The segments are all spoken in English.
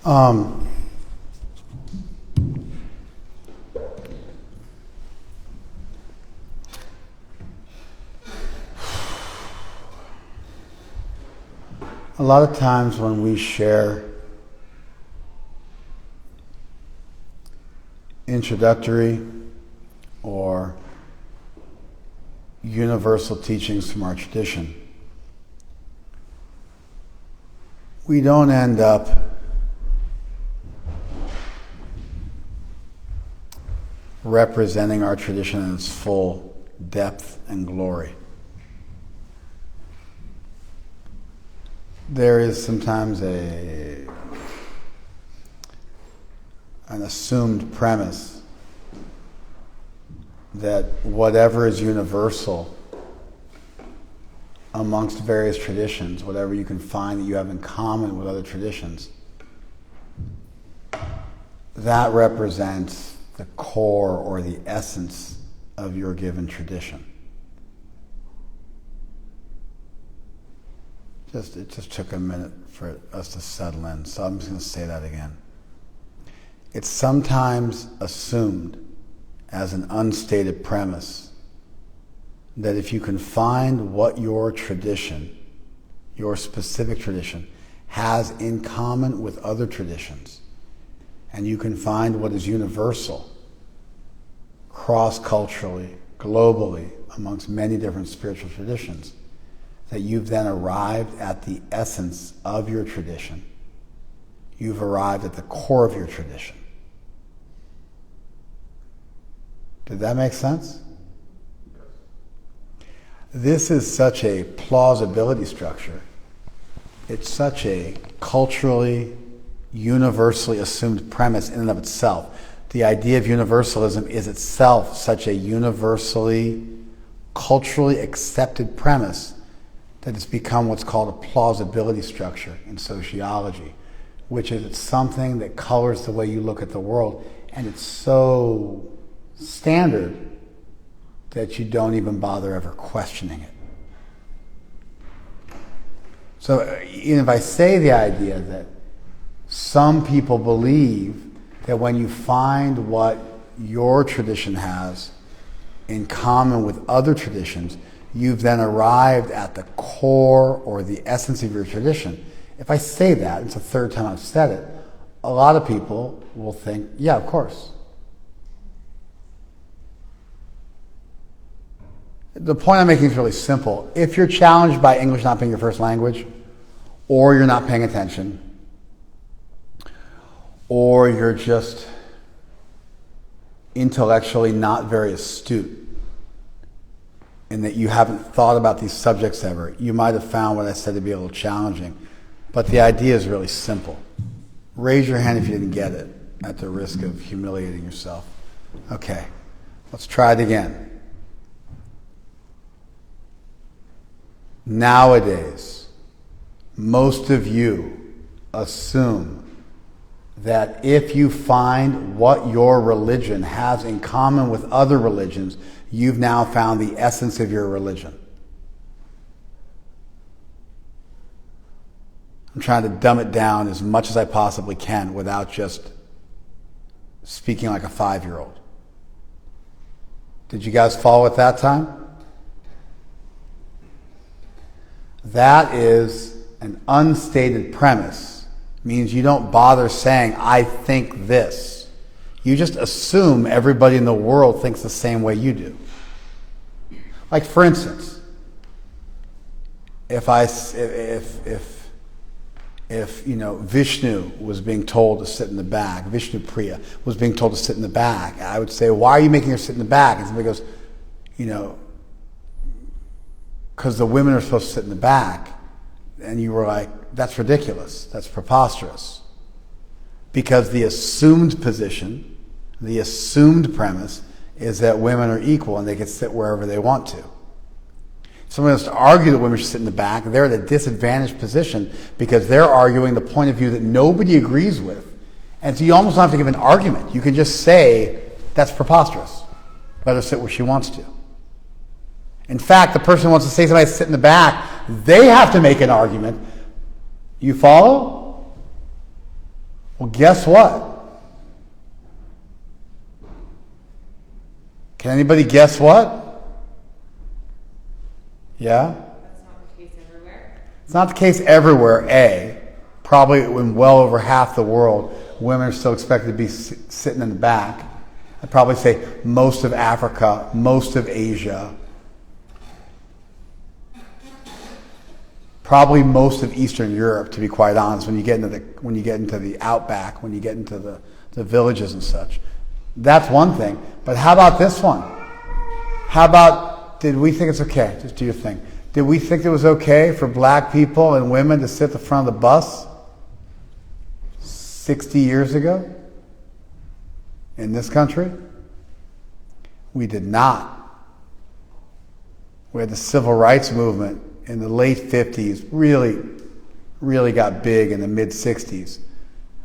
Um, a lot of times when we share introductory or universal teachings from our tradition, we don't end up representing our tradition in its full depth and glory. There is sometimes an assumed premise that whatever is universal amongst various traditions, whatever you can find that you have in common with other traditions, that represents the core or the essence of your given tradition. It just took a minute for us to settle in, so I'm just going to say that again. It's sometimes assumed as an unstated premise that if you can find what your tradition, your specific tradition, has in common with other traditions, and you can find what is universal, cross-culturally, globally, amongst many different spiritual traditions, that you've then arrived at the essence of your tradition. You've arrived at the core of your tradition. Did that make sense? This is such a plausibility structure. It's such a culturally, universally assumed premise in and of itself. The idea of universalism is itself such a universally, culturally accepted premise that it's become what's called a plausibility structure in sociology, which is it's something that colors the way you look at the world, and it's so standard that you don't even bother ever questioning it. So even if I say the idea that some people believe that when you find what your tradition has in common with other traditions, you've then arrived at the core or the essence of your tradition. If I say that, it's the third time I've said it, a lot of people will think, yeah, of course. The point I'm making is really simple. If you're challenged by English not being your first language, or you're not paying attention, or you're just intellectually not very astute, and that you haven't thought about these subjects ever, you might have found what I said to be a little challenging. But the idea is really simple. Raise your hand if you didn't get it, at the risk of humiliating yourself. Okay, let's try it again. Nowadays, most of you assume that if you find what your religion has in common with other religions, you've now found the essence of your religion. I'm trying to dumb it down as much as I possibly can without just speaking like a 5-year-old. Did you guys follow it that time? That is an unstated premise. Means you don't bother saying, I think this. You just assume everybody in the world thinks the same way you do. Like, for instance, if Vishnu was being told to sit in the back, Vishnu Priya was being told to sit in the back, I would say, why are you making her sit in the back? And somebody goes, because the women are supposed to sit in the back. And you were like, that's ridiculous. That's preposterous. Because the assumed position, the assumed premise, is that women are equal and they can sit wherever they want to. Someone has to argue that women should sit in the back. They're at a disadvantaged position because they're arguing the point of view that nobody agrees with. And so you almost don't have to give an argument. You can just say, that's preposterous. Let her sit where she wants to. In fact, the person who wants to say somebody sit in the back, they have to make an argument. You follow? Well, guess what? Can anybody guess what? Yeah? That's not the case everywhere. It's not the case everywhere, A. Probably in well over half the world, women are still expected to be sitting in the back. I'd probably say most of Africa, most of Asia, probably most of Eastern Europe, to be quite honest, when you get into the outback, when you get into the villages and such. That's one thing. But how about this one? How about, did we think it's okay? Just do your thing. Did we think it was okay for black people and women to sit at the front of the bus 60 years ago in this country? We did not. We had the civil rights movement in the late 50s, really got big in the mid 60s.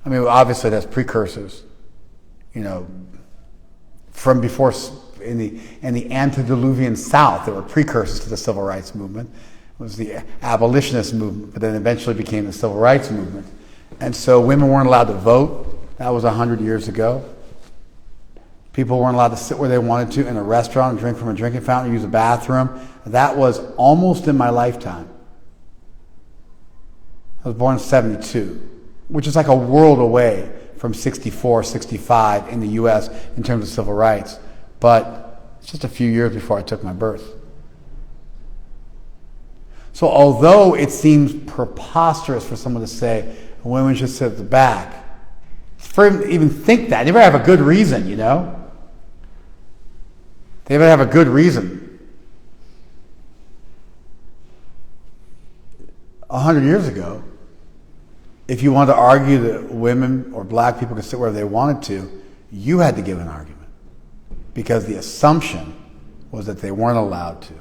I mean, obviously that's precursors, from before in the antediluvian South, there were precursors to the civil rights movement. It was the abolitionist movement, but then eventually became the civil rights movement. And so women weren't allowed to vote. That was 100 years ago. People weren't allowed to sit where they wanted to in a restaurant and drink from a drinking fountain or use a bathroom. That was almost in my lifetime. I was born in 72, which is like a world away from 64, 65 in the U.S. in terms of civil rights. But it's just a few years before I took my birth. So although it seems preposterous for someone to say women should sit at the back, for him to even think that, they better have a good reason, They better have a good reason. 100 years ago, if you wanted to argue that women or black people could sit wherever they wanted to, you had to give an argument. Because the assumption was that they weren't allowed to.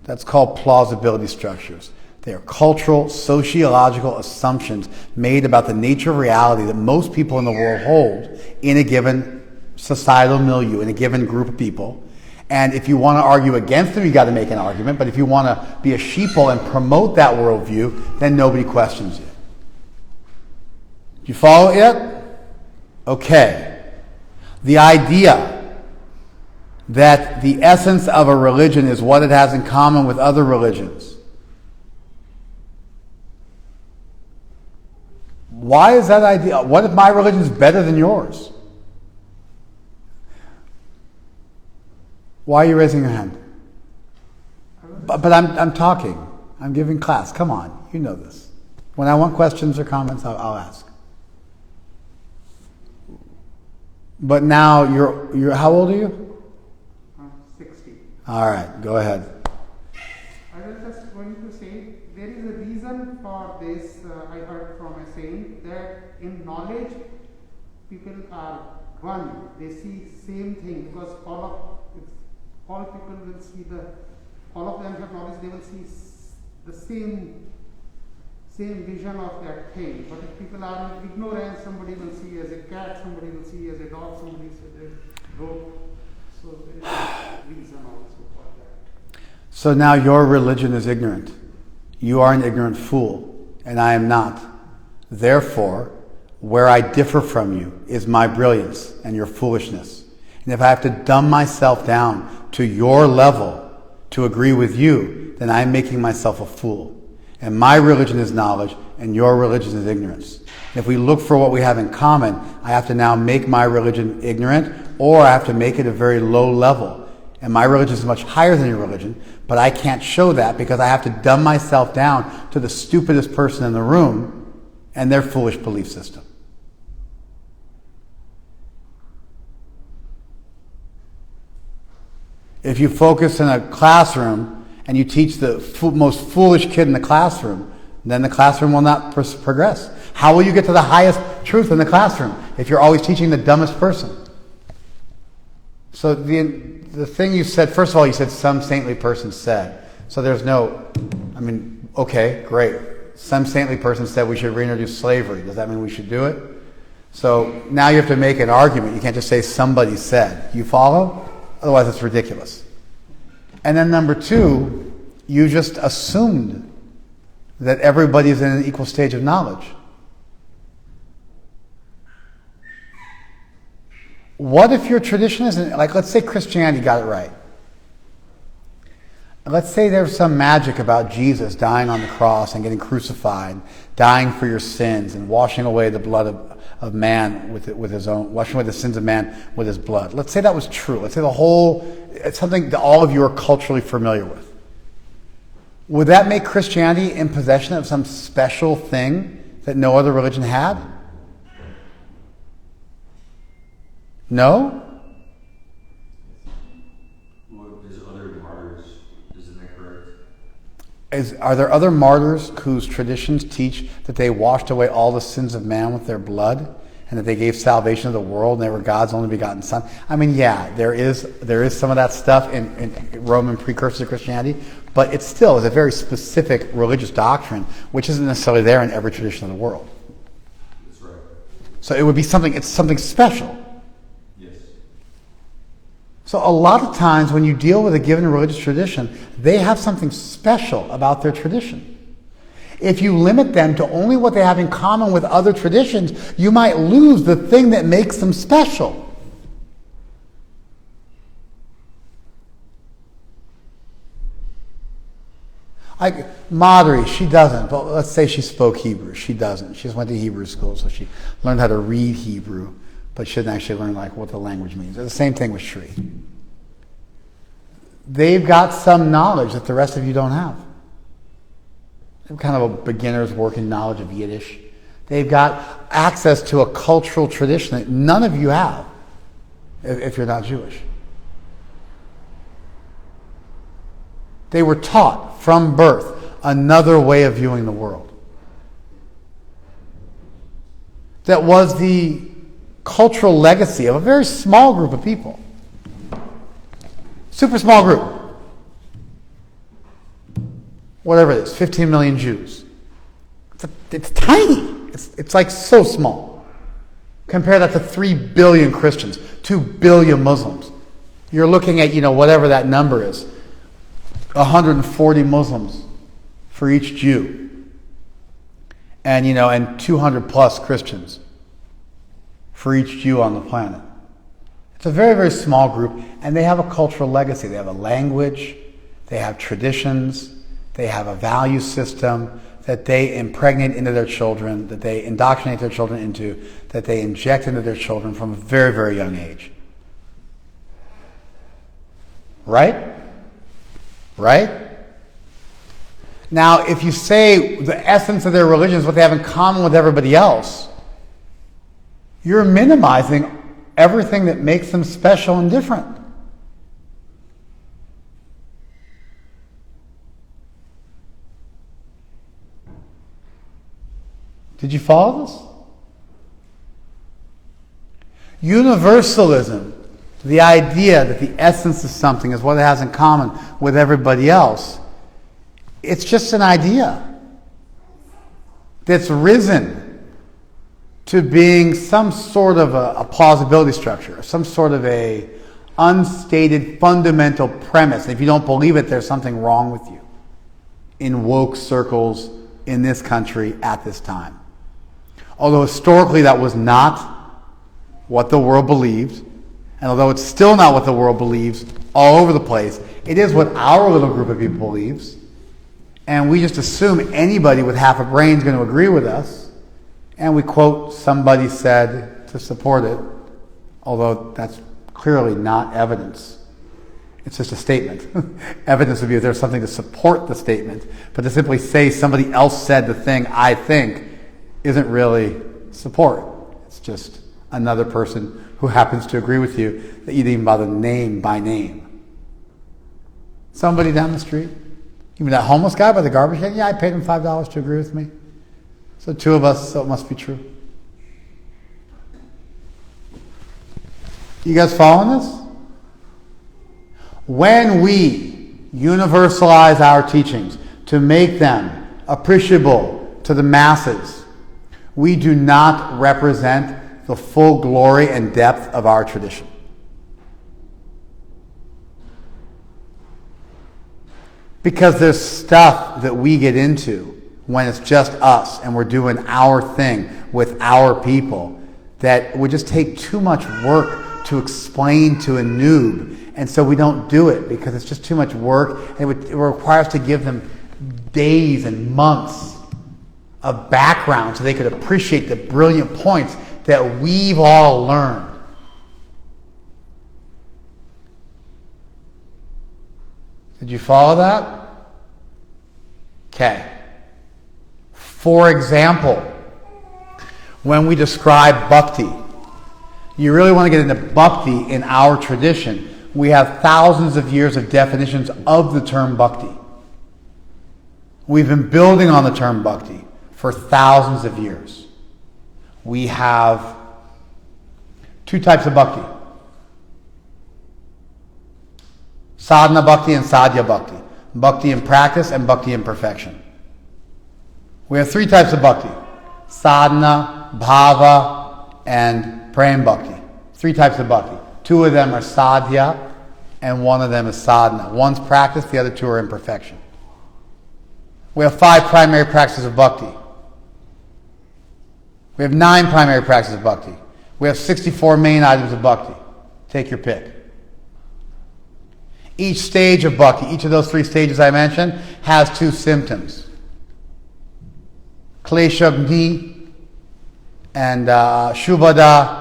That's called plausibility structures. They are cultural, sociological assumptions made about the nature of reality that most people in the world hold in a given societal milieu, in a given group of people. And if you want to argue against them, you got to make an argument. But if you want to be a sheeple and promote that worldview, then nobody questions you. You follow it? Okay. The idea that the essence of a religion is what it has in common with other religions. Why is that idea? What if my religion is better than yours? Why are you raising your hand? But I'm talking. I'm giving class. Come on, you know this. When I want questions or comments, I'll ask. But now you're how old are you? I'm 60. All right, go ahead. I was just going to say there is a reason for this. I heard from a saying that in knowledge, people are one. They see same thing because all people will see all of them have knowledge. They will see the same vision of that thing. But if people are in ignorance, somebody will see as a cat, somebody will see as a dog, somebody will see as a rope. So there is a reason also for that. So now your religion is ignorant. You are an ignorant fool, and I am not. Therefore, where I differ from you is my brilliance and your foolishness. And if I have to dumb myself down to your level to agree with you, then I'm making myself a fool. And my religion is knowledge, and your religion is ignorance. And if we look for what we have in common, I have to now make my religion ignorant, or I have to make it a very low level. And my religion is much higher than your religion, but I can't show that because I have to dumb myself down to the stupidest person in the room and their foolish belief system. If you focus in a classroom and you teach the most foolish kid in the classroom, then the classroom will not progress. How will you get to the highest truth in the classroom if you're always teaching the dumbest person? So the thing you said, first of all, you said some saintly person said. So there's no, okay, great. Some saintly person said we should reintroduce slavery. Does that mean we should do it? So now you have to make an argument. You can't just say somebody said. You follow? Otherwise it's ridiculous. And then number two, you just assumed that everybody is in an equal stage of knowledge. What if your tradition isn't, like, let's say Christianity got it right. Let's say there's some magic about Jesus dying on the cross and getting crucified, dying for your sins and washing away the blood of man with his own, washing away the sins of man with his blood. Let's say that was true. Let's say it's something that all of you are culturally familiar with. Would that make Christianity in possession of some special thing that no other religion had? No? Are there other martyrs whose traditions teach that they washed away all the sins of man with their blood and that they gave salvation to the world and they were God's only begotten Son? I mean, yeah, there is some of that stuff in Roman precursors to Christianity, but it still is a very specific religious doctrine which isn't necessarily there in every tradition of the world. That's right. So it would be it's something special. Yes. So a lot of times when you deal with a given religious tradition, they have something special about their tradition. If you limit them to only what they have in common with other traditions, you might lose the thing that makes them special. Like Madhuri, she doesn't, but let's say she spoke Hebrew. She doesn't. She just went to Hebrew school, so she learned how to read Hebrew, but she didn't actually learn like what the language means. It's the same thing with Shri. They've got some knowledge that the rest of you don't have. They have kind of a beginner's working knowledge of Yiddish. They've got access to a cultural tradition that none of you have if you're not Jewish. They were taught from birth another way of viewing the world. That was the cultural legacy of a very small group of people. Super small group. Whatever it is, 15 million Jews. It's tiny. It's like so small. Compare that to 3 billion Christians, 2 billion Muslims. You're looking at, whatever that number is. 140 Muslims for each Jew. And 200 plus Christians for each Jew on the planet. It's a very, very small group, and they have a cultural legacy. They have a language, they have traditions, they have a value system that they impregnate into their children, that they indoctrinate their children into, that they inject into their children from a very, very young age. Right? Right? Now, if you say the essence of their religion is what they have in common with everybody else, you're minimizing everything that makes them special and different. Did you follow this? Universalism, the idea that the essence of something is what it has in common with everybody else, it's just an idea that's risen to being some sort of a plausibility structure, some sort of a unstated fundamental premise. If you don't believe it, there's something wrong with you in woke circles in this country at this time. Although historically that was not what the world believed, and although it's still not what the world believes all over the place, it is what our little group of people believes, and we just assume anybody with half a brain is going to agree with us, and we quote somebody said to support it, although that's clearly not evidence. It's just a statement. Evidence would be if there's something to support the statement, but to simply say somebody else said the thing I think isn't really support. It's just another person who happens to agree with you that you didn't even bother name by name. Somebody down the street, even that homeless guy by the garbage can, yeah, I paid him $5 to agree with me. So 2 of us, so it must be true. You guys following this? When we universalize our teachings to make them appreciable to the masses, we do not represent the full glory and depth of our tradition. Because there's stuff that we get into when it's just us and we're doing our thing with our people that would just take too much work to explain to a noob. And so we don't do it because it's just too much work. And it would require us to give them days and months of background so they could appreciate the brilliant points that we've all learned. Did you follow that? Okay. For example, when we describe bhakti, you really want to get into bhakti in our tradition. We have thousands of years of definitions of the term bhakti. We've been building on the term bhakti for thousands of years. We have two types of bhakti. Sadhana bhakti and sadhya bhakti. Bhakti in practice and bhakti in perfection. We have three types of bhakti. Sadhana, bhava, and prem bhakti. Three types of bhakti. Two of them are sadhya and one of them is sadhana. One's practice, the other two are in perfection. We have 5 primary practices of bhakti. We have 9 primary practices of bhakti. We have 64 main items of bhakti. Take your pick. Each stage of bhakti, each of those 3 stages I mentioned, has 2 symptoms. Kleshagni and Shubhada.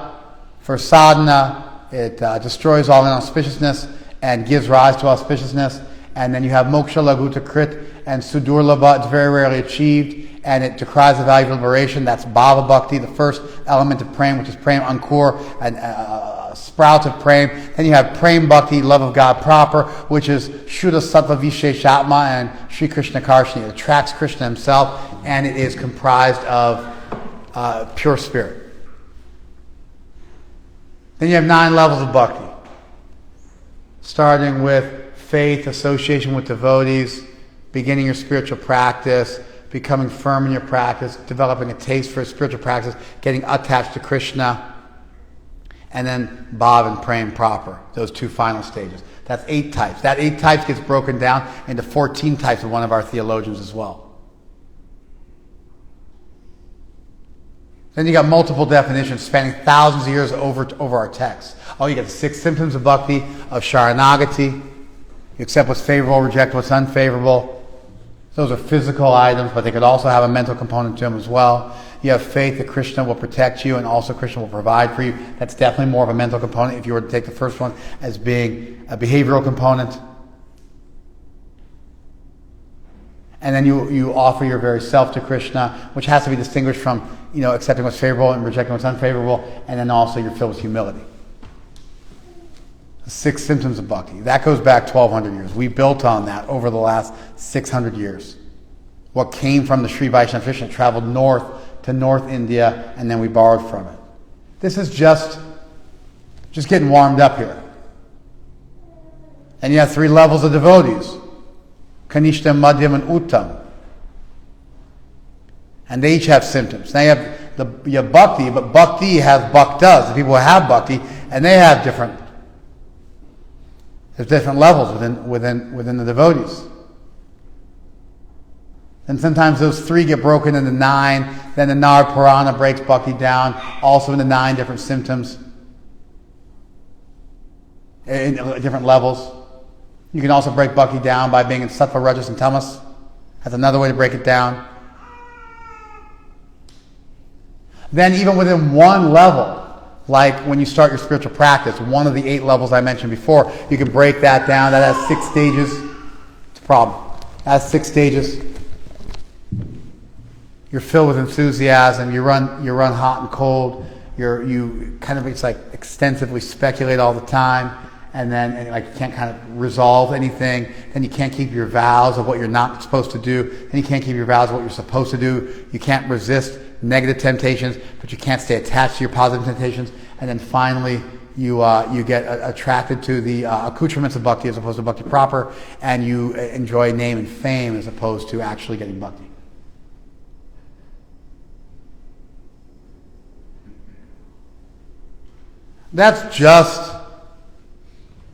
For sadhana, it destroys all inauspiciousness and gives rise to auspiciousness. And then you have moksha laguta krit and sudurlabha. It's very rarely achieved, and it decries the value of liberation. That's bhava bhakti, the first element of prem, which is prem ankur, and sprout of prem. Then you have prem bhakti, love of God proper, which is shuddha sattva visheshatma and Sri Krishna Karshani. It attracts Krishna himself, and it is comprised of pure spirit. Then you have 9 levels of bhakti, starting with faith, association with devotees, beginning your spiritual practice, becoming firm in your practice, developing a taste for spiritual practice, getting attached to Krishna, and then bhav and prem proper, those 2 final stages. That's 8 types. That 8 types gets broken down into 14 types of one of our theologians as well. Then you got multiple definitions spanning thousands of years over our text. Oh, you got the 6 symptoms of bhakti, of sharanagati. You accept what's favorable, reject what's unfavorable. Those are physical items, but they could also have a mental component to them as well. You have faith that Krishna will protect you and also Krishna will provide for you. That's definitely more of a mental component if you were to take the first one as being a behavioral component. And then you offer your very self to Krishna, which has to be distinguished from, accepting what's favorable and rejecting what's unfavorable, and then also you're filled with humility. The 6 symptoms of bhakti. That goes back 1,200 years. We built on that over the last 600 years. What came from the Sri Vaishnava tradition traveled north to North India, and then we borrowed from it. This is just getting warmed up here. And you have 3 levels of devotees. Kanishta, Madhyam, and Uttam. And they each have symptoms. Now you have bhakti, but bhakti has bhaktas, the people who have bhakti, and they have different levels within the devotees. And sometimes those 3 get broken into 9. Then the Narad Purana breaks bhakti down, also into 9 different symptoms, in different levels. You can also break bhakti down by being in sattva, rajas, and tamas. That's another way to break it down. Then even within one level, like when you start your spiritual practice, one of the 8 levels I mentioned before, you can break that down. That has 6 stages. It's a problem. That has 6 stages. You're filled with enthusiasm. You run hot and cold. It's like extensively speculate all the time, and you can't kind of resolve anything. Then you can't keep your vows of what you're not supposed to do. Then you can't keep your vows of what you're supposed to do. You can't resist negative temptations, but you can't stay attached to your positive temptations. And then finally, you get attracted to the accoutrements of bhakti as opposed to bhakti proper, and you enjoy name and fame as opposed to actually getting bhakti. That's just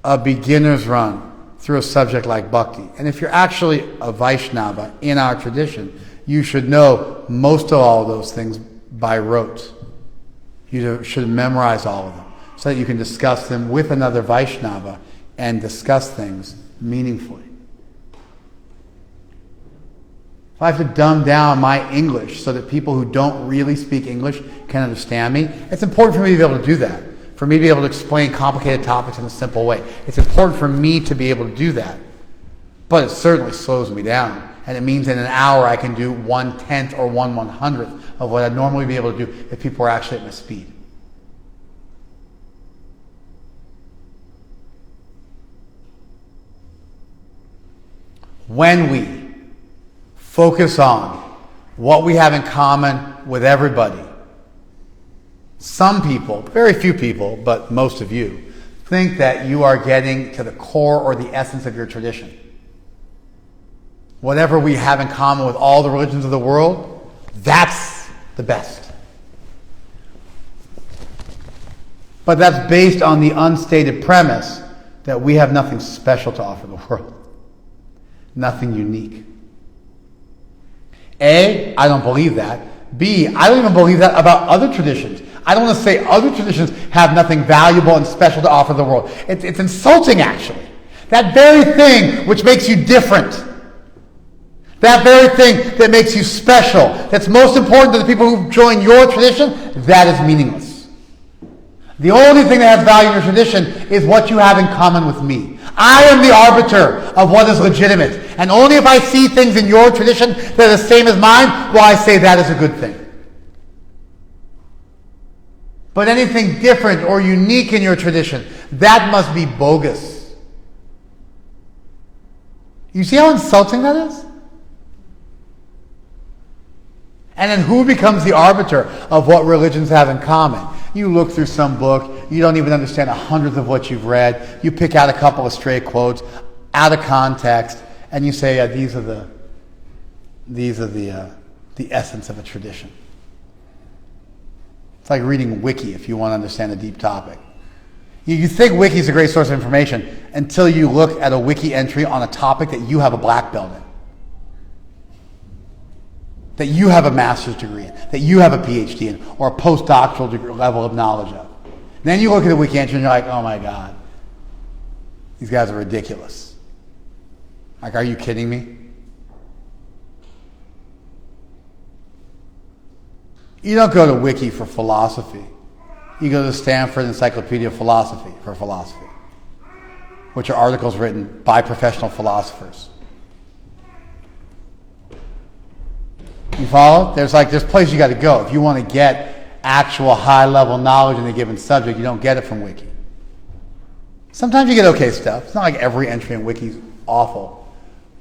a beginner's run through a subject like bhakti. And if you're actually a Vaishnava in our tradition, you should know most of all of those things by rote. You should memorize all of them. so that you can discuss them with another Vaishnava and discuss things meaningfully. If I have to dumb down my English so that people who don't really speak English can understand me, it's important for me to be able to do that. For me to be able to explain complicated topics in a simple way. It's important for me to be able to do that. But it certainly slows me down. And it means in an hour I can do 1/10 or 1/100th of what I'd normally be able to do if people were actually at my speed. When we focus on what we have in common with everybody, some people, very few people, but most of you, think that you are getting to the core or the essence of your tradition. Whatever we have in common with all the religions of the world, that's the best. But that's based on the unstated premise that we have nothing special to offer the world. Nothing unique. A, I don't believe that. B, I don't even believe that about other traditions. I don't want to say other traditions have nothing valuable and special to offer the world. It's insulting, actually. That very thing which makes you different, that very thing that makes you special, that's most important to the people who join your tradition, that is meaningless. The only thing that has value in your tradition is what you have in common with me. I am the arbiter of what is legitimate. And only if I see things in your tradition that are the same as mine will I say that is a good thing. But anything different or unique in your tradition, that must be bogus. You see how insulting that is? And then who becomes the arbiter of what religions have in common? You look through some book, you don't even understand 100th of what you've read, you pick out a couple of stray quotes out of context, and you say, these are the essence of a tradition. It's like reading Wiki if you want to understand a deep topic. You think Wiki is a great source of information until you look at a Wiki entry on a topic that you have a black belt in, that you have a master's degree in, that you have a PhD in, or a postdoctoral level of knowledge of. Then you look at the Wiki entry and you're like, oh my God, these guys are ridiculous. Like, are you kidding me? You don't go to Wiki for philosophy. You go to the Stanford Encyclopedia of Philosophy for philosophy, which are articles written by professional philosophers. You follow? There's places you got to go. If you want to get actual high-level knowledge in a given subject, you don't get it from Wiki. Sometimes you get okay stuff. It's not like every entry in Wiki is awful.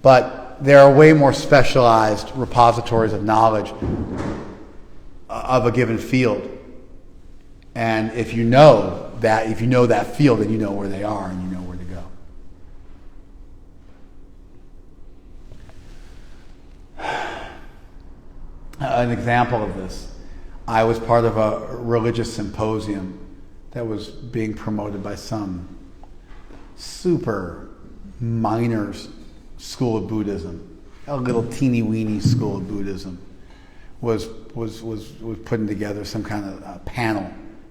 But there are way more specialized repositories of knowledge of a given field. And if you know that field, then you know where they are and you know where to go. An example of this, I was part of a religious symposium that was being promoted by some super minor school of Buddhism, a little teeny weeny school of Buddhism, was putting together some kind of panel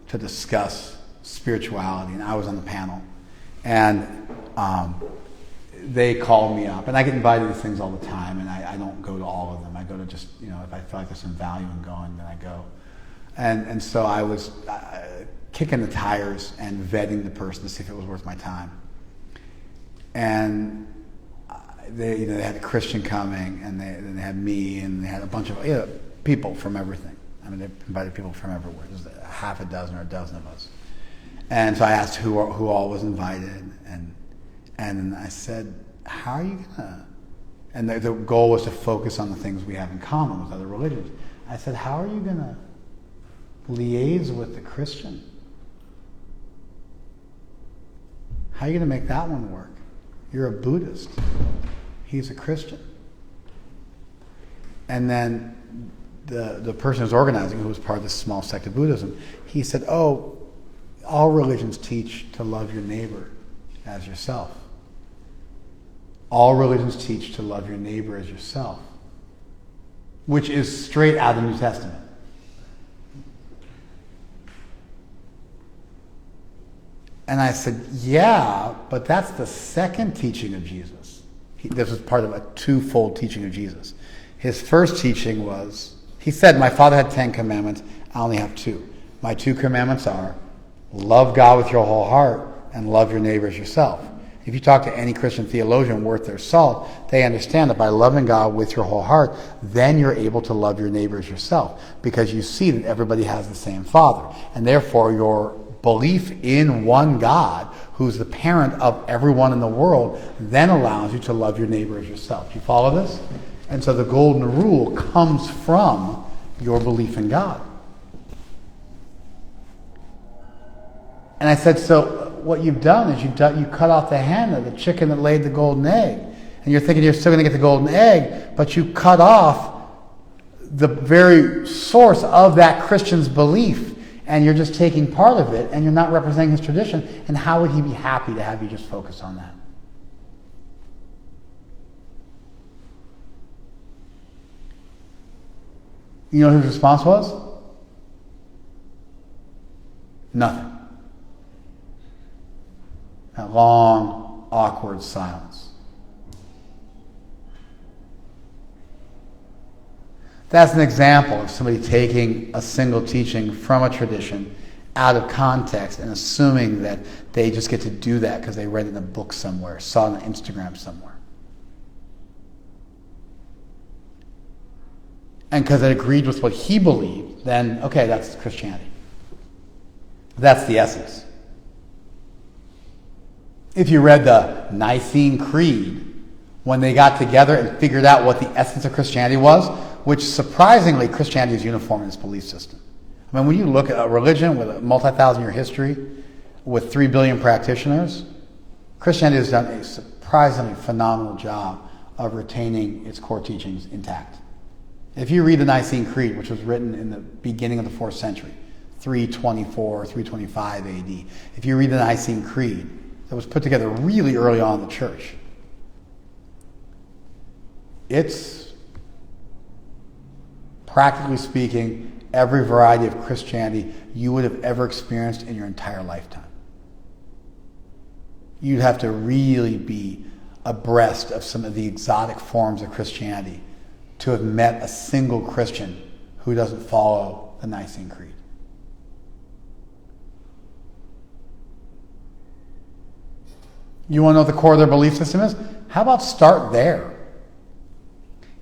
to discuss spirituality, and I was on the panel, and they called me up, and I get invited to things all the time, and I don't go to all of them. I go to just, if I feel like there's some value in going, then I go. And so I was kicking the tires and vetting the person to see if it was worth my time. And they had a Christian coming, and they had me, and they had a bunch of people from everything. I mean, they invited people from everywhere. There's a half a dozen or a dozen of us. And so I asked who all was invited, and I said, how are you gonna? And the goal was to focus on the things we have in common with other religions. I said, how are you gonna liaise with the Christian? How are you gonna make that one work? You're a Buddhist. He's a Christian. And then the person who's organizing, who was part of this small sect of Buddhism, he said, all religions teach to love your neighbor as yourself. All religions teach to love your neighbor as yourself, which is straight out of the New Testament. And I said, yeah, but that's the second teaching of Jesus. This was part of a twofold teaching of Jesus. His first teaching was, he said, my Father had 10 commandments, I only have 2. My 2 commandments are, love God with your whole heart and love your neighbor as yourself. If you talk to any Christian theologian worth their salt, they understand that by loving God with your whole heart, then you're able to love your neighbor as yourself, because you see that everybody has the same Father. And therefore, your belief in one God, who's the parent of everyone in the world, then allows you to love your neighbor as yourself. You follow this? And so the golden rule comes from your belief in God. And I said, so what you've done is you cut off the hand of the chicken that laid the golden egg. And you're thinking you're still going to get the golden egg, but you cut off the very source of that Christian's belief. And you're just taking part of it, and you're not representing his tradition. And how would he be happy to have you just focus on that? You know what his response was? Nothing. That long, awkward silence. That's an example of somebody taking a single teaching from a tradition out of context and assuming that they just get to do that because they read it in a book somewhere, saw it on Instagram somewhere. And because it agreed with what he believed, then, okay, that's Christianity. That's the essence. If you read the Nicene Creed, when they got together and figured out what the essence of Christianity was, which surprisingly, Christianity is uniform in its belief system. I mean, when you look at a religion with a multi-thousand-year history, with 3 billion practitioners, Christianity has done a surprisingly phenomenal job of retaining its core teachings intact. If you read the Nicene Creed, which was written in the beginning of the 4th century, 324, 325 AD, if you read the Nicene Creed, that was put together really early on in the church, it's, practically speaking, every variety of Christianity you would have ever experienced in your entire lifetime. You'd have to really be abreast of some of the exotic forms of Christianity to have met a single Christian who doesn't follow the Nicene Creed. You want to know what the core of their belief system is? How about start there?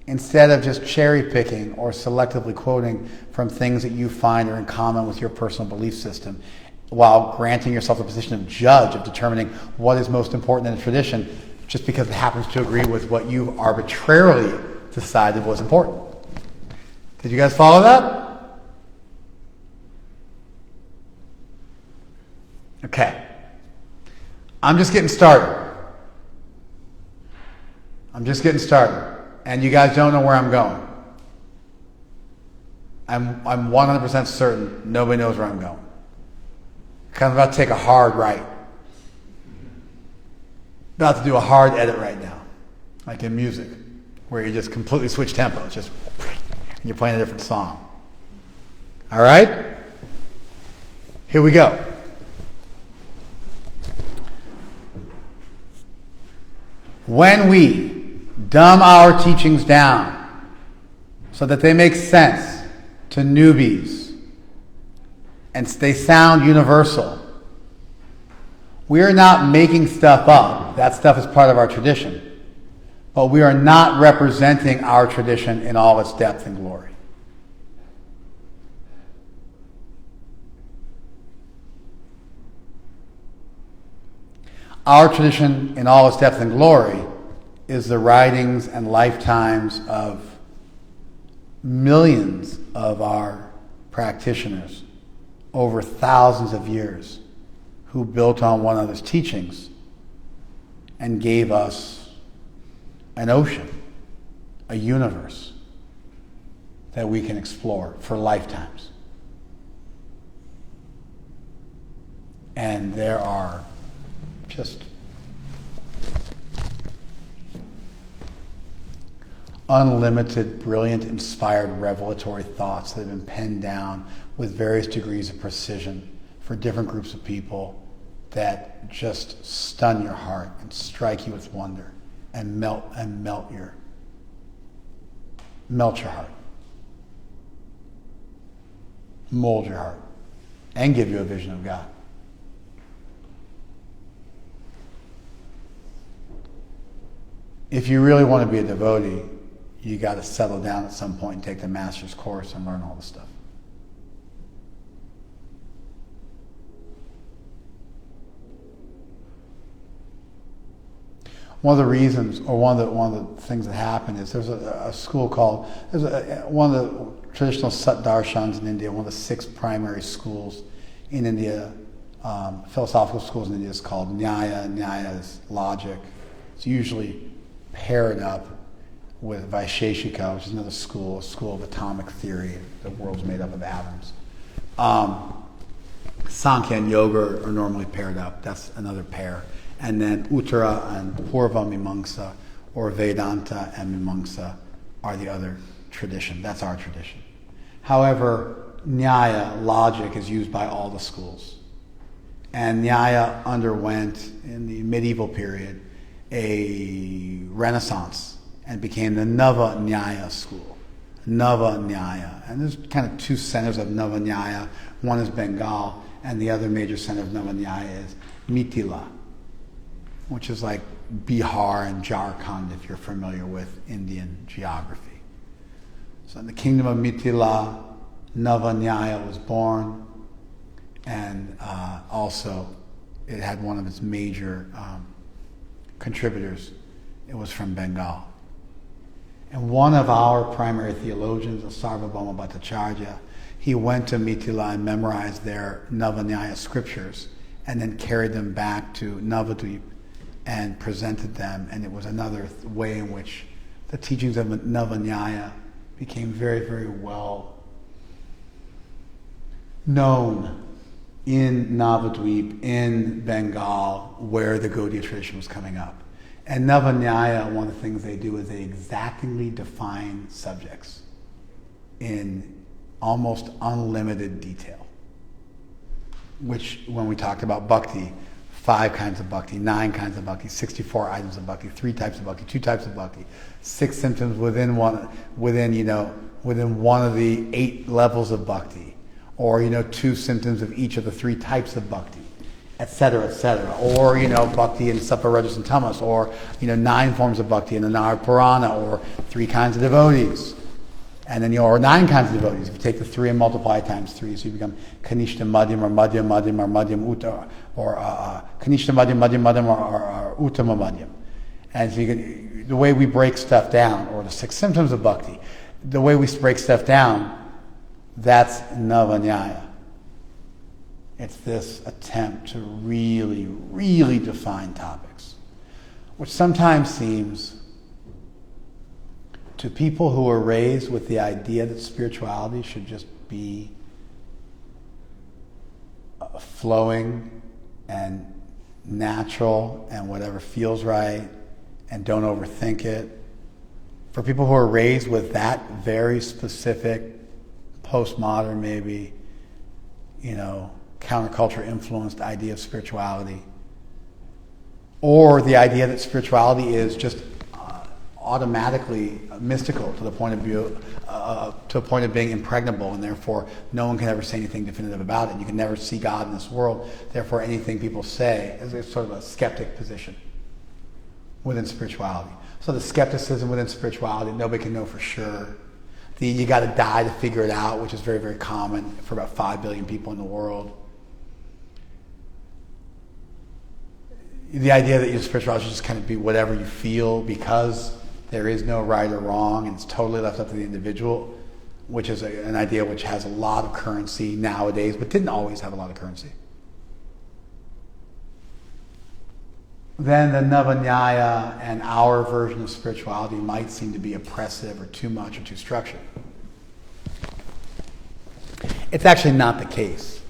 Instead of just cherry picking or selectively quoting from things that you find are in common with your personal belief system, while granting yourself the position of judge of determining what is most important in a tradition just because it happens to agree with what you arbitrarily decided was important. Did you guys follow that? Okay. I'm just getting started. And you guys don't know where I'm going. I'm 100% certain nobody knows where I'm going. Because I'm about to take a hard right. About to do a hard edit right now. Like in music, where you just completely switch tempo. It's just, and you're playing a different song. All right? Here we go. When we dumb our teachings down so that they make sense to newbies and they sound universal, we are not making stuff up. That stuff is part of our tradition. But we are not representing our tradition in all its depth and glory. Our tradition in all its depth and glory is the writings and lifetimes of millions of our practitioners over thousands of years who built on one another's teachings and gave us an ocean, a universe that we can explore for lifetimes. And there are just unlimited, brilliant, inspired, revelatory thoughts that have been penned down with various degrees of precision for different groups of people that just stun your heart and strike you with wonder and melt your heart, mold your heart, and give you a vision of God. If you really want to be a devotee, you got to settle down at some point and take the master's course and learn all this stuff. One of the reasons, or one of the things that happened is there's a school called, one of the traditional Sat Darshans in India, one of the 6 primary schools in India, philosophical schools in India, is called Nyaya. Nyaya is logic. It's usually paired up with Vaisheshika, which is another school, a school of atomic theory. The world's made up of atoms. Sankhya and Yoga are normally paired up. That's another pair. And then Uttara and Purva Mimamsa, or Vedanta and Mimamsa, are the other tradition. That's our tradition. However, Nyaya, logic, is used by all the schools. And Nyaya underwent, in the medieval period, a renaissance and became the Nava Nyaya school. Nava Nyaya. And there's kind of 2 centers of Nava Nyaya. One is Bengal, and the other major center of Nava Nyaya is Mithila, which is like Bihar and Jharkhand, if you're familiar with Indian geography. So in the kingdom of Mithila, Nava Nyaya was born, and also it had one of its major contributors. It was from Bengal. And one of our primary theologians, Sarvabhauma Bhattacharya, he went to Mithila and memorized their Nava Nyaya scriptures and then carried them back to Navadvip and presented them, and it was another way in which the teachings of Nava Nyaya became very, very well known in Navadvip, in Bengal, where the Gaudiya tradition was coming up. And Nava Nyaya, one of the things they do is they exactingly define subjects in almost unlimited detail, which, when we talked about bhakti, 5 kinds of bhakti, 9 kinds of bhakti, 64 items of bhakti, 3 types of bhakti, 2 types of bhakti, 6 symptoms within one of the 8 levels of bhakti, or 2 symptoms of each of the 3 types of bhakti, etc., etc. Or bhakti in Sattva, Rajas, and Tamas, or 9 forms of bhakti in the Narad Purana, or 3 kinds of devotees. And then or 9 kinds of devotees. If you take the 3 and multiply times 3, so you become Kanishta Madhyam, or Madhyam Madhyam, or Madhyam Utta, or Kanishta Madhyam, Madhyam Madhyam, or Uttama Madhyam. And so the way we break stuff down, or the 6 symptoms of bhakti, the way we break stuff down, that's Nava Nyaya. It's this attempt to really, really define topics, which sometimes seems, to people who are raised with the idea that spirituality should just be flowing and natural and whatever feels right and don't overthink it. For people who are raised with that very specific, postmodern maybe, counterculture influenced idea of spirituality, or the idea that spirituality is just automatically mystical to the point of being impregnable, and therefore no one can ever say anything definitive about it. You can never see God in this world. Therefore, anything people say is sort of a skeptic position within spirituality. So the skepticism within spirituality, nobody can know for sure. You got to die to figure it out, which is very, very common for about 5 billion people in the world. The idea that your spirituality should just kind of be whatever you feel, because there is no right or wrong, and it's totally left up to the individual, which is an idea which has a lot of currency nowadays, but didn't always have a lot of currency. Then the Nava Nyaya and our version of spirituality might seem to be oppressive or too much or too structured. It's actually not the case.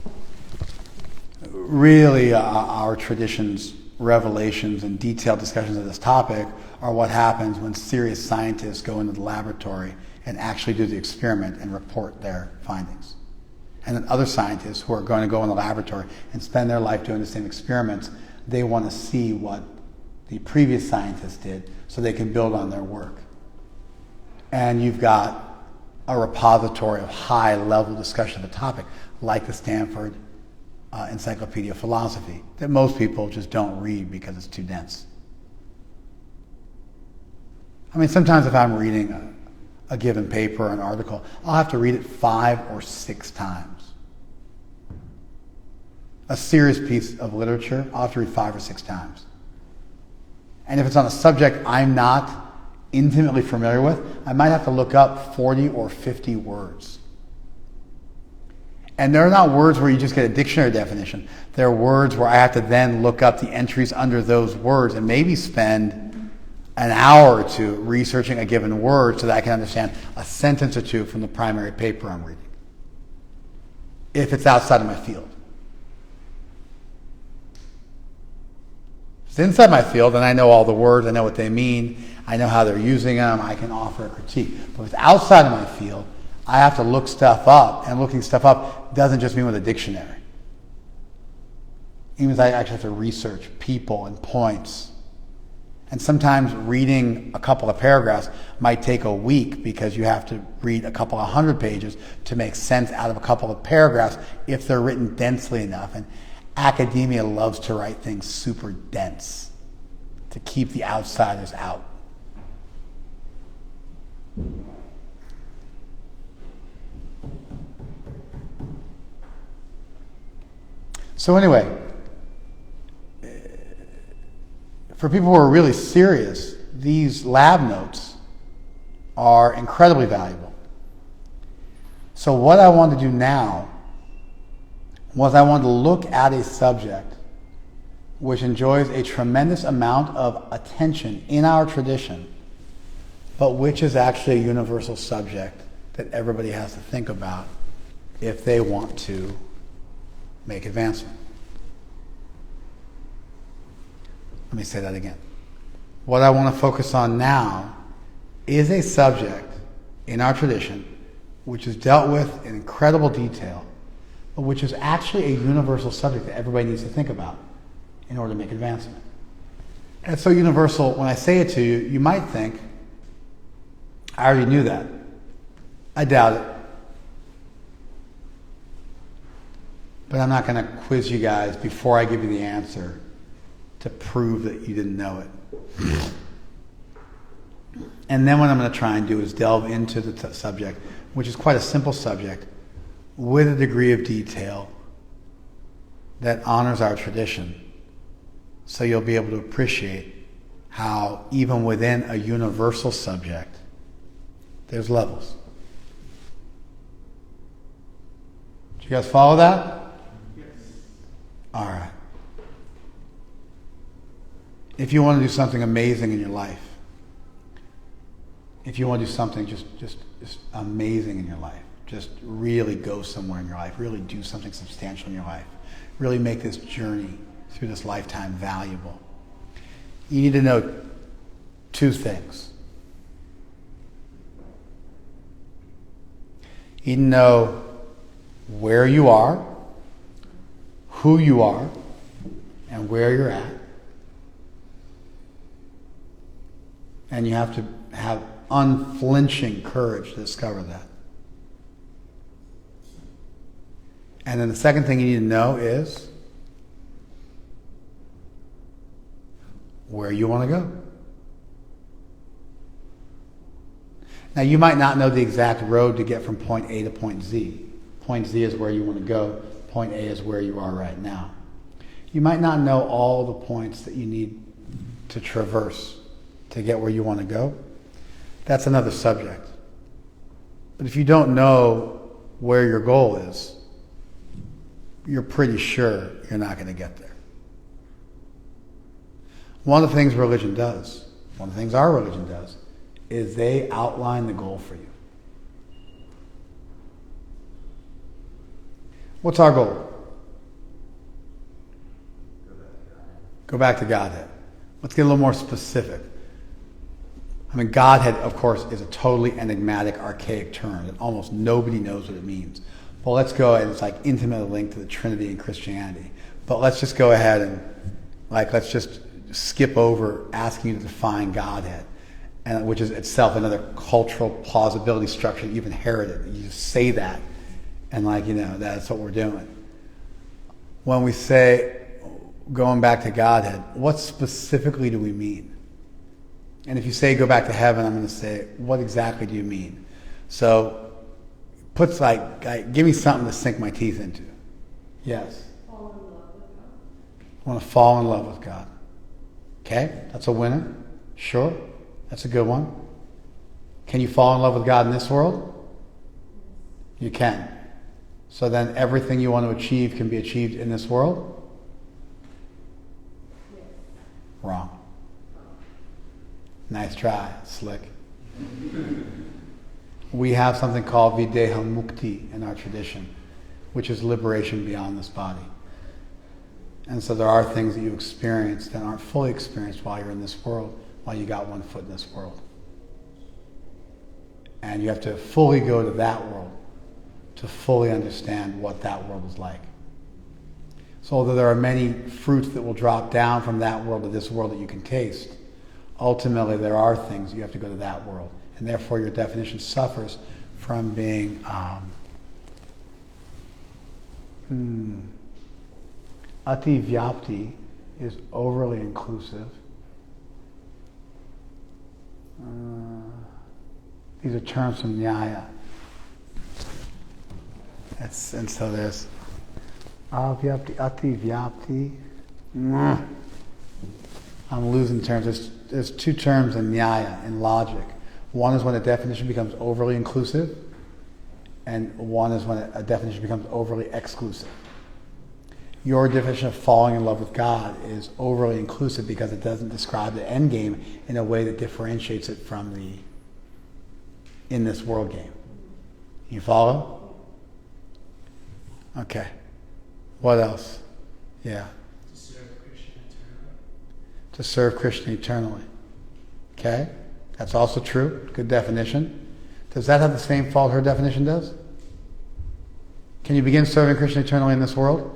Really, our tradition's revelations and detailed discussions of this topic are what happens when serious scientists go into the laboratory and actually do the experiment and report their findings. And then other scientists who are going to go in the laboratory and spend their life doing the same experiments, they want to see what the previous scientists did so they can build on their work. And you've got a repository of high-level discussion of a topic, like the Stanford Encyclopedia of Philosophy, that most people just don't read because it's too dense. I mean, sometimes if I'm reading a given paper or an article, I'll have to read it 5 or 6 times. A serious piece of literature, I'll have to read 5 or 6 times. And if it's on a subject I'm not intimately familiar with, I might have to look up 40 or 50 words. And they're not words where you just get a dictionary definition. They're words where I have to then look up the entries under those words and maybe spend an hour or two researching a given word so that I can understand a sentence or two from the primary paper I'm reading, if it's outside of my field. If it's inside my field, and I know all the words, I know what they mean, I know how they're using them, I can offer a critique. But if it's outside of my field, I have to look stuff up, and looking stuff up doesn't just mean with a dictionary. It means I actually have to research people and points. And sometimes reading a couple of paragraphs might take a week because you have to read a couple of 100 pages to make sense out of a couple of paragraphs if they're written densely enough. And academia loves to write things super dense to keep the outsiders out. So anyway, for people who are really serious, these lab notes are incredibly valuable. So what I want to do now was I wanted to look at a subject which enjoys a tremendous amount of attention in our tradition, but which is actually a universal subject that everybody has to think about if they want to make advancement. Let me say that again. What I want to focus on now is a subject in our tradition which is dealt with in incredible detail, but which is actually a universal subject that everybody needs to think about in order to make advancement. And it's so universal, when I say it to you, you might think, I already knew that. I doubt it. But I'm not going to quiz you guys before I give you the answer to prove that you didn't know it. And then what I'm going to try and do is delve into the subject, which is quite a simple subject, with a degree of detail that honors our tradition, so you'll be able to appreciate how even within a universal subject, there's levels. Did you guys follow that? Yes. All right. If you want to do something amazing in your life, if you want to do something just amazing in your life, just really go somewhere in your life, really do something substantial in your life, really make this journey through this lifetime valuable, you need to know 2 things. You need to know where you are, who you are, and where you're at. And you have to have unflinching courage to discover that. And then the second thing you need to know is where you want to go. Now, you might not know the exact road to get from point A to point Z. Point Z is where you want to go. Point A is where you are right now. You might not know all the points that you need to traverse to get where you want to go. That's another subject. But if you don't know where your goal is, you're pretty sure you're not going to get there. One of the things religion does, one of the things our religion does, is they outline the goal for you. What's our goal? Go back to Godhead. Let's get a little more specific. I mean, Godhead, of course, is a totally enigmatic, archaic term that almost nobody knows what it means. Well, let's go ahead. It's like intimately linked to the Trinity in Christianity. But let's just go ahead and let's just skip over asking you to define Godhead, and which is itself another cultural plausibility structure that you've inherited. You just say that, and that's what we're doing. When we say going back to Godhead, what specifically do we mean? And if you say go back to heaven, I'm going to say, what exactly do you mean? So puts give me something to sink my teeth into. Yes. Fall in love with God. I want to fall in love with God. Okay, that's a winner. Sure, that's a good one. Can you fall in love with God in this world? You can. So then everything you want to achieve can be achieved in this world? Yes. Wrong. Nice try, slick. We have something called videha mukti in our tradition, which is liberation beyond this body. And so there are things that you experience that aren't fully experienced while you're in this world, while you got one foot in this world. And you have to fully go to that world to fully understand what that world is like. So although there are many fruits that will drop down from that world to this world that you can taste, ultimately there are things you have to go to that world. And therefore your definition suffers from being ati vyapti is overly inclusive. These are terms from Nyaya. And so there's avyapti, ati vyapti. I'm losing terms. There's two terms in Nyaya, in logic. One is when a definition becomes overly inclusive, and one is when a definition becomes overly exclusive. Your definition of falling in love with God is overly inclusive because it doesn't describe the end game in a way that differentiates it from the in this world game. You follow? Okay. What else? Yeah. To serve Krishna eternally. To serve Krishna eternally. Okay? That's also true. Good definition. Does that have the same fault her definition does? Can you begin serving Krishna eternally in this world?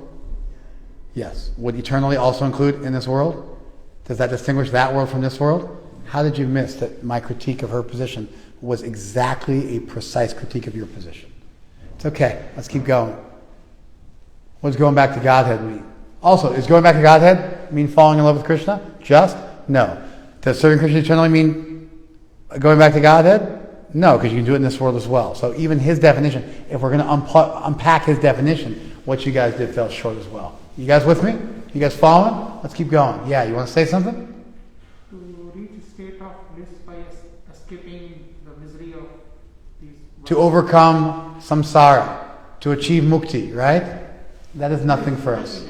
Yes. Would eternally also include in this world? Does that distinguish that world from this world? How did you miss that my critique of her position was exactly a precise critique of your position? It's okay. Let's keep going. What does going back to Godhead mean? Also, is going back to Godhead mean falling in love with Krishna? Just? No. Does serving Krishna eternally mean going back to Godhead? No, because you can do it in this world as well. So even his definition, if we're going to unpack his definition, what you guys did fell short as well. You guys with me? You guys following? Let's keep going. Yeah, you want to say something? To reach a state of bliss by escaping the misery of these. To overcome samsara, to achieve mukti, right? That is nothing for us.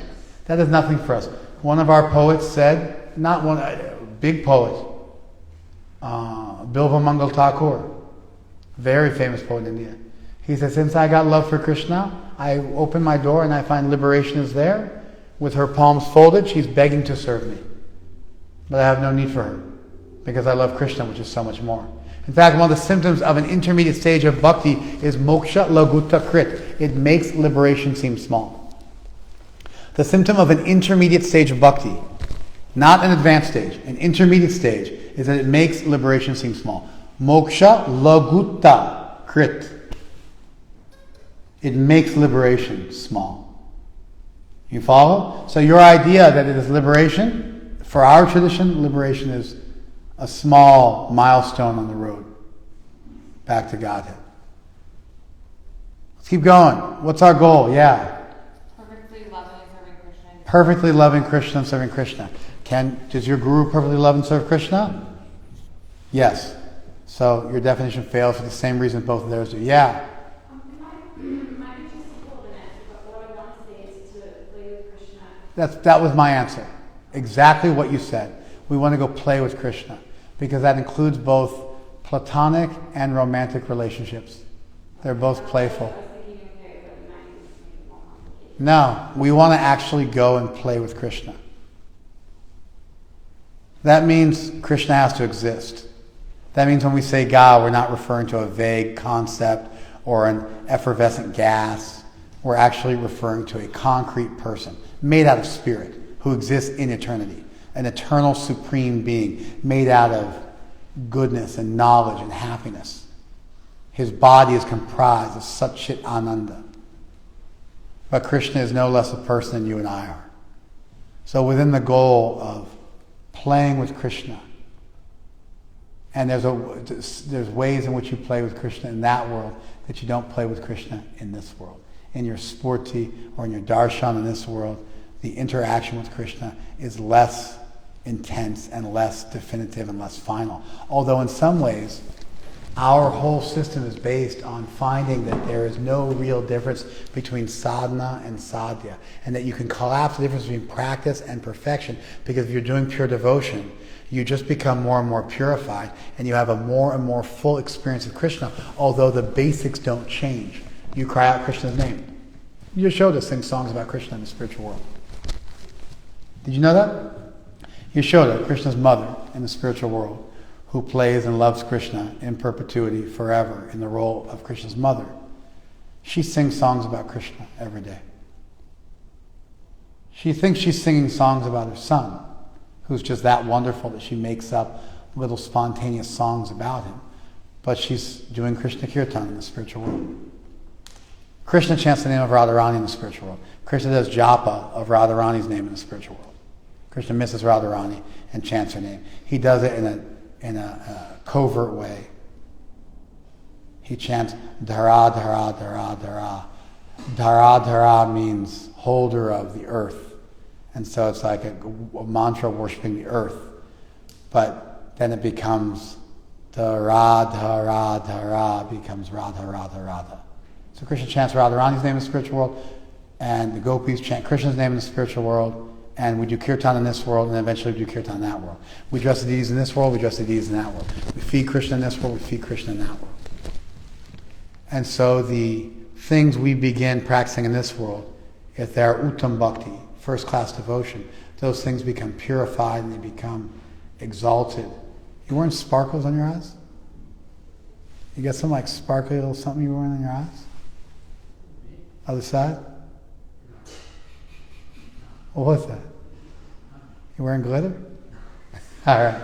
That is nothing for us. One of our poets said, not one, a big poet, Bilva Mangal Thakur, very famous poet in India. He said, since I got love for Krishna, I open my door and I find liberation is there. With her palms folded, she's begging to serve me. But I have no need for her, because I love Krishna, which is so much more. In fact, one of the symptoms of an intermediate stage of bhakti is moksha lagutta krit. It makes liberation seem small. The symptom of an intermediate stage of bhakti, not an advanced stage, an intermediate stage, is that it makes liberation seem small. Moksha lagutta krit. It makes liberation small. You follow? So your idea that it is liberation, for our tradition, liberation is a small milestone on the road back to Godhead. Let's keep going. What's our goal? Yeah. Perfectly loving and serving Krishna. Perfectly loving Krishna and serving Krishna. Does your guru perfectly love and serve Krishna? Yes. So your definition fails for the same reason both of theirs do. Yeah. Might be too simple of an answer, but what I want to say is to play with Krishna. That was my answer. Exactly what you said. We want to go play with Krishna because that includes both platonic and romantic relationships. They're both playful. I was thinking, okay, but we might need to make it more complicated. No, we want to actually go and play with Krishna. That means Krishna has to exist. That means when we say God, we're not referring to a vague concept or an effervescent gas we're actually referring to a concrete person made out of spirit who exists in eternity, an eternal supreme being made out of goodness and knowledge and happiness. His body is comprised of Satchit Ananda. But Krishna is no less a person than you and I are. So within the goal of playing with Krishna, and there's ways in which you play with Krishna in that world that you don't play with Krishna in this world. In your sporti or in your darshan in this world, the interaction with Krishna is less intense and less definitive and less final. Although in some ways, our whole system is based on finding that there is no real difference between sadhana and sadhya, and that you can collapse the difference between practice and perfection, because if you're doing pure devotion, you just become more and more purified, and you have a more and more full experience of Krishna, although the basics don't change. You cry out Krishna's name. Yashoda sings songs about Krishna in the spiritual world. Did you know that? Yashoda, Krishna's mother in the spiritual world, who plays and loves Krishna in perpetuity forever in the role of Krishna's mother. She sings songs about Krishna every day. She thinks she's singing songs about her son, who's just that wonderful that she makes up little spontaneous songs about him. But she's doing Krishna Kirtan in the spiritual world. Krishna chants the name of Radharani in the spiritual world. Krishna does japa of Radharani's name in the spiritual world. Krishna misses Radharani and chants her name. He does it in a covert way. He chants Dhara, Dhara, Dhara, Dhara. Dhara, Dhara means holder of the earth. And so it's like a mantra worshipping the earth. But then it becomes Dhara, Dhara, Dhara, becomes Radha, Radha, Radha. So Krishna chants Radharani's name in the spiritual world, and the gopis chant Krishna's name in the spiritual world, and we do kirtan in this world, and then eventually we do kirtan in that world. We dress the deities in this world, we dress the deities in that world. We feed Krishna in this world, we feed Krishna in that world. And so the things we begin practicing in this world, if they're uttam bhakti, first-class devotion, those things become purified and they become exalted. You wearing sparkles on your eyes? You got some like sparkly little something you were wearing on your eyes? Other side? Well, what's that? You wearing glitter? All right.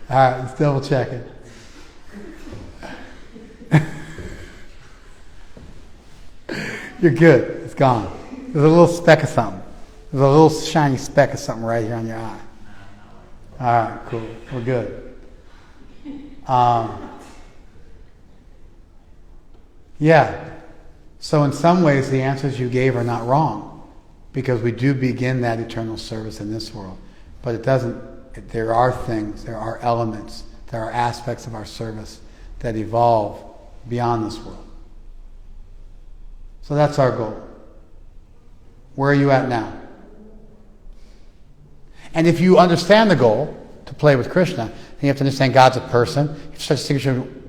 All right, let's double check it. You're good. It's gone. There's a little speck of something. There's a little shiny speck of something right here on your eye. All right, cool. We're good. Yeah. So in some ways, the answers you gave are not wrong, because we do begin that eternal service in this world. But it doesn't, there are things, there are elements, there are aspects of our service that evolve beyond this world. So that's our goal. Where are you at now? And if you understand the goal, to play with Krishna, then you have to understand God's a person. You have to start distinguishing,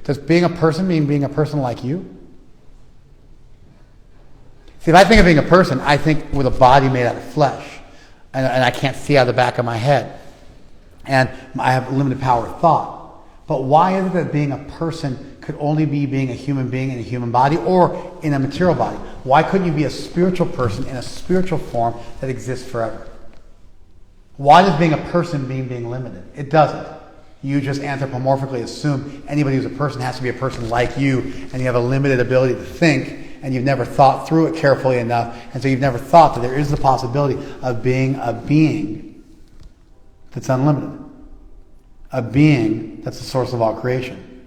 does being a person mean being a person like you? See, if I think of being a person, I think with a body made out of flesh, and I can't see out of the back of my head, and I have limited power of thought. But why is it that being a person could only be being a human being in a human body or in a material body? Why couldn't you be a spiritual person in a spiritual form that exists forever? Why does being a person mean being limited? It doesn't. You just anthropomorphically assume anybody who's a person has to be a person like you, and you have a limited ability to think, and you've never thought through it carefully enough, and so you've never thought that there is the possibility of being a being that's unlimited. A being that's the source of all creation.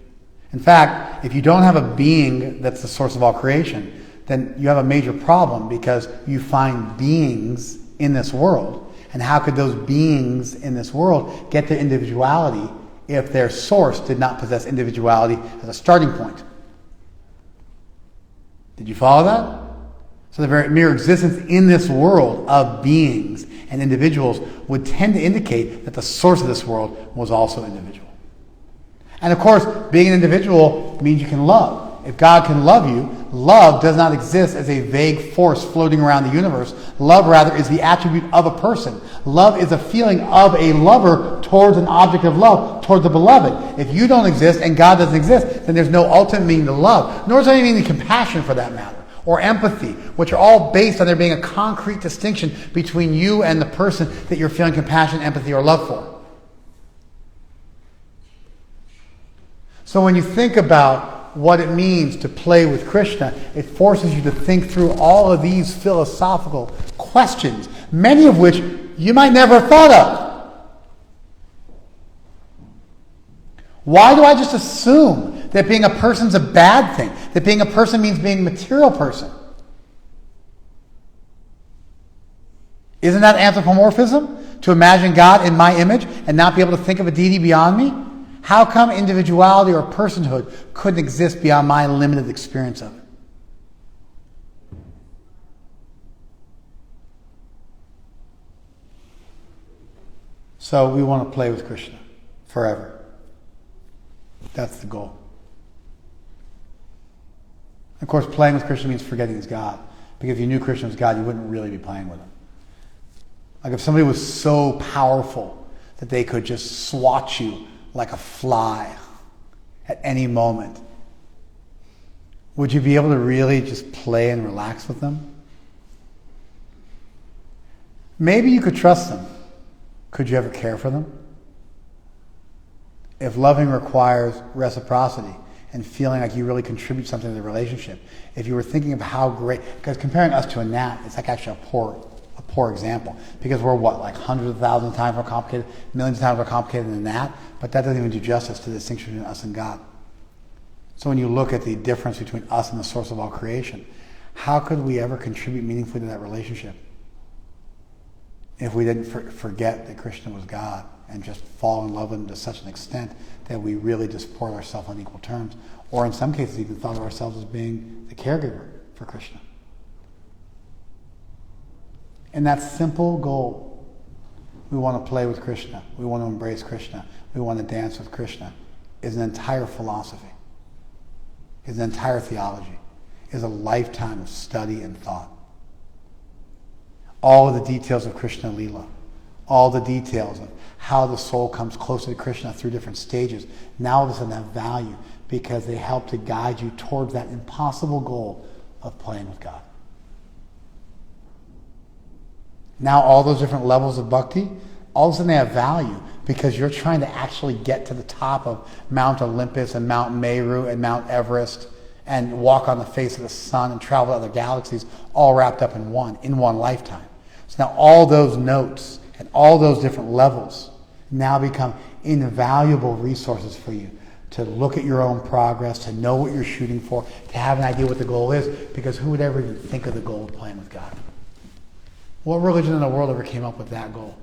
In fact, if you don't have a being that's the source of all creation, then you have a major problem, because you find beings in this world. And how could those beings in this world get their individuality if their source did not possess individuality as a starting point? Did you follow that? So the very mere existence in this world of beings and individuals would tend to indicate that the source of this world was also individual. And of course, being an individual means you can love. If God can love you, love does not exist as a vague force floating around the universe. Love, rather, is the attribute of a person. Love is a feeling of a lover towards an object of love, towards the beloved. If you don't exist and God doesn't exist, then there's no ultimate meaning to love, nor is there any meaning to compassion for that matter, or empathy, which are all based on there being a concrete distinction between you and the person that you're feeling compassion, empathy, or love for. So when you think about what it means to play with Krishna, it forces you to think through all of these philosophical questions, many of which you might never have thought of. Why do I just assume that being a person's a bad thing? That being a person means being a material person? Isn't that anthropomorphism? To imagine God in my image and not be able to think of a deity beyond me? How come individuality or personhood couldn't exist beyond my limited experience of it? So we want to play with Krishna forever. That's the goal. Of course, playing with Krishna means forgetting he's God. Because if you knew Krishna was God, you wouldn't really be playing with him. Like if somebody was so powerful that they could just swat you like a fly at any moment, would you be able to really just play and relax with them? Maybe you could trust them. Could you ever care for them? If loving requires reciprocity and feeling like you really contribute something to the relationship, if you were thinking of how great, because comparing us to a gnat, it's like actually a poor example, because we're like hundreds of thousands of times more complicated, millions of times more complicated than a gnat, but that doesn't even do justice to the distinction between us and God. So when you look at the difference between us and the source of all creation, how could we ever contribute meaningfully to that relationship if we didn't forget that Krishna was God and just fall in love with him to such an extent that we really just support ourselves on equal terms, or in some cases even thought of ourselves as being the caregiver for Krishna? And that simple goal, we want to play with Krishna, we want to embrace Krishna, we want to dance with Krishna, is an entire philosophy, is an entire theology, is a lifetime of study and thought. All of the details of Krishna Lila, all the details of how the soul comes closer to Krishna through different stages, now all of a sudden have value because they help to guide you towards that impossible goal of playing with God. Now all those different levels of bhakti, all of a sudden they have value because you're trying to actually get to the top of Mount Olympus and Mount Meru and Mount Everest and walk on the face of the sun and travel to other galaxies, all wrapped up in one lifetime. So now all those notes and all those different levels now become invaluable resources for you to look at your own progress, to know what you're shooting for, to have an idea what the goal is, because who would ever even think of the goal of playing with God? What religion in the world ever came up with that goal?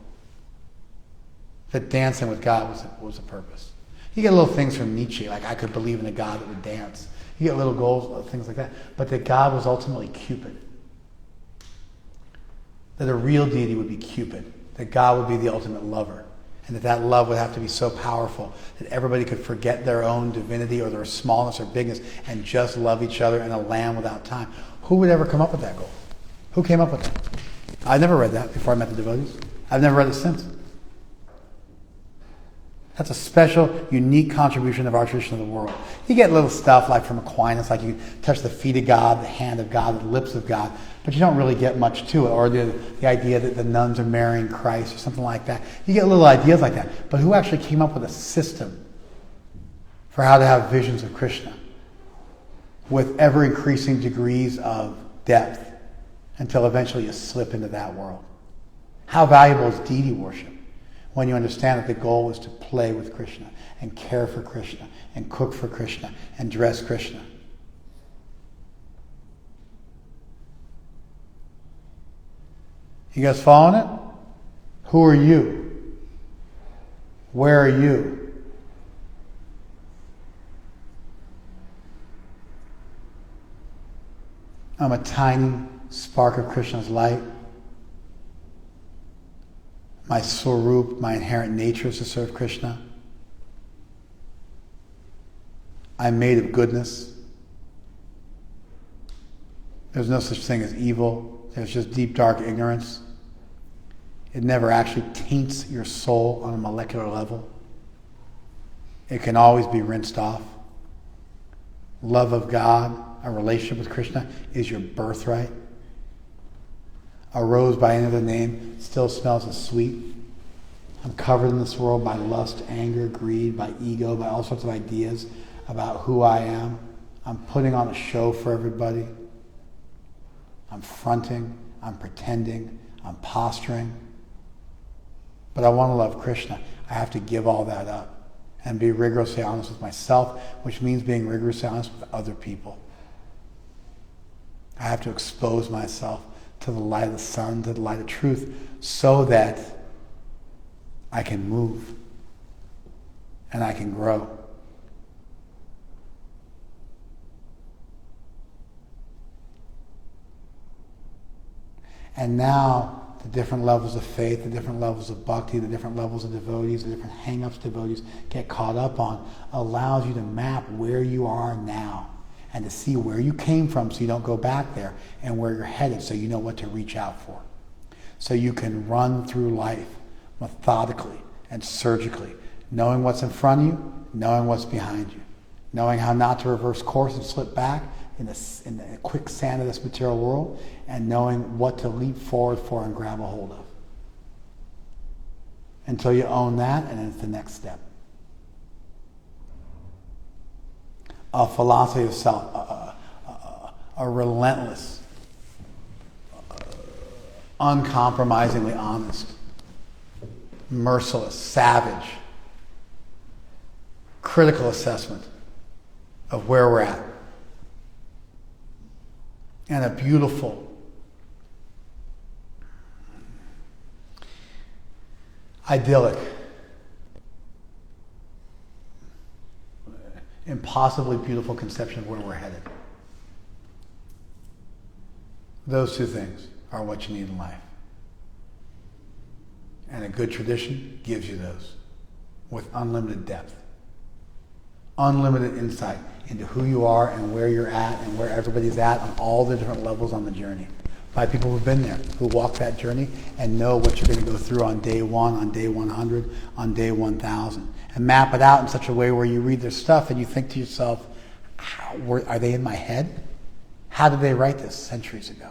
That dancing with God was the purpose. You get little things from Nietzsche, like I could believe in a God that would dance. You get little goals, things like that. But that God was ultimately Cupid. That a real deity would be Cupid. That God would be the ultimate lover. And that love would have to be so powerful that everybody could forget their own divinity or their smallness or bigness and just love each other in a land without time. Who would ever come up with that goal? Who came up with that? I never read that before I met the devotees. I've never read it since. That's a special, unique contribution of our tradition of the world. You get little stuff like from Aquinas, like you touch the feet of God, the hand of God, the lips of God, but you don't really get much to it. Or the idea that the nuns are marrying Christ or something like that. You get little ideas like that. But who actually came up with a system for how to have visions of Krishna with ever-increasing degrees of depth until eventually you slip into that world? How valuable is deity worship when you understand that the goal is to play with Krishna and care for Krishna and cook for Krishna and dress Krishna? You guys following it? Who are you? Where are you? I'm a tiny spark of Krishna's light. My swarup, my inherent nature is to serve Krishna. I'm made of goodness. There's no such thing as evil. There's just deep, dark ignorance. It never actually taints your soul on a molecular level. It can always be rinsed off. Love of God, a relationship with Krishna, is your birthright. A rose by any other name still smells as sweet. I'm covered in this world by lust, anger, greed, by ego, by all sorts of ideas about who I am. I'm putting on a show for everybody. I'm fronting, I'm pretending, I'm posturing. But I want to love Krishna. I have to give all that up and be rigorously honest with myself, which means being rigorously honest with other people. I have to expose myself to the light of the sun, to the light of truth, so that I can move and I can grow. And now, the different levels of faith, the different levels of bhakti, the different levels of devotees, the different hang-ups devotees get caught up on, allows you to map where you are now and to see where you came from so you don't go back there, and where you're headed so you know what to reach out for. So you can run through life methodically and surgically, knowing what's in front of you, knowing what's behind you, knowing how not to reverse course and slip back in the quicksand of this material world, and knowing what to leap forward for and grab a hold of. Until you own that, and then it's the next step. A philosophy of self, a relentless, uncompromisingly honest, merciless, savage, critical assessment of where we're at. And a beautiful, idyllic, impossibly beautiful conception of where we're headed. Those two things are what you need in life. And a good tradition gives you those with unlimited depth, unlimited insight into who you are and where you're at and where everybody's at on all the different levels on the journey. By people who've been there, who walk that journey and know what you're going to go through on day 1, on day 100, on day 1,000. And map it out in such a way where you read their stuff and you think to yourself, are they in my head? How did they write this centuries ago?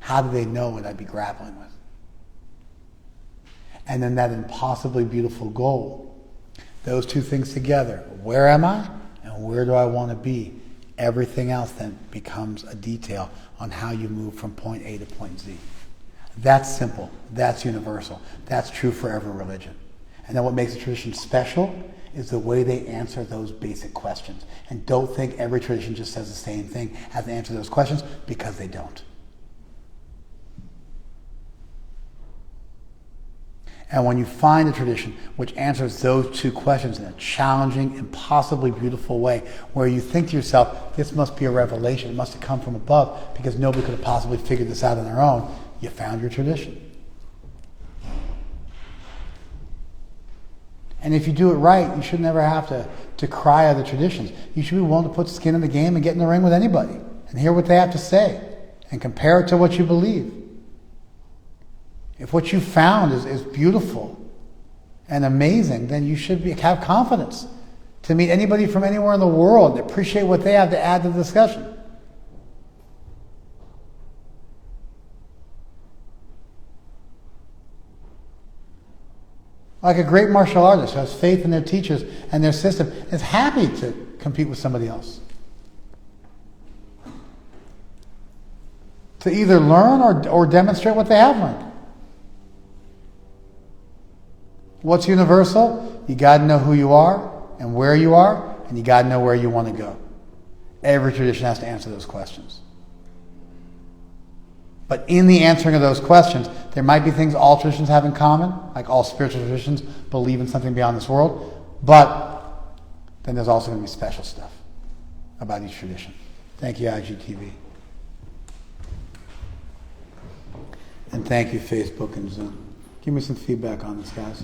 How did they know what I'd be grappling with? And then that impossibly beautiful goal. Those two things together. Where am I? And where do I want to be? Everything else then becomes a detail on how you move from point A to point Z. That's simple. That's universal. That's true for every religion. And then what makes a tradition special is the way they answer those basic questions. And don't think every tradition just says the same thing as to answer those questions, because they don't. And when you find a tradition which answers those two questions in a challenging, impossibly beautiful way, where you think to yourself, this must be a revelation, it must have come from above, because nobody could have possibly figured this out on their own, you found your tradition. And if you do it right, you should never have to cry other traditions. You should be willing to put skin in the game and get in the ring with anybody and hear what they have to say and compare it to what you believe. If what you found is beautiful and amazing, then you should have confidence to meet anybody from anywhere in the world and appreciate what they have to add to the discussion. Like a great martial artist who has faith in their teachers and their system is happy to compete with somebody else. To either learn or demonstrate what they have learned. What's universal? You got to know who you are and where you are, and you got to know where you want to go. Every tradition has to answer those questions. But in the answering of those questions, there might be things all traditions have in common, like all spiritual traditions believe in something beyond this world, but then there's also going to be special stuff about each tradition. Thank you, IGTV. And thank you, Facebook and Zoom. Give me some feedback on this, guys.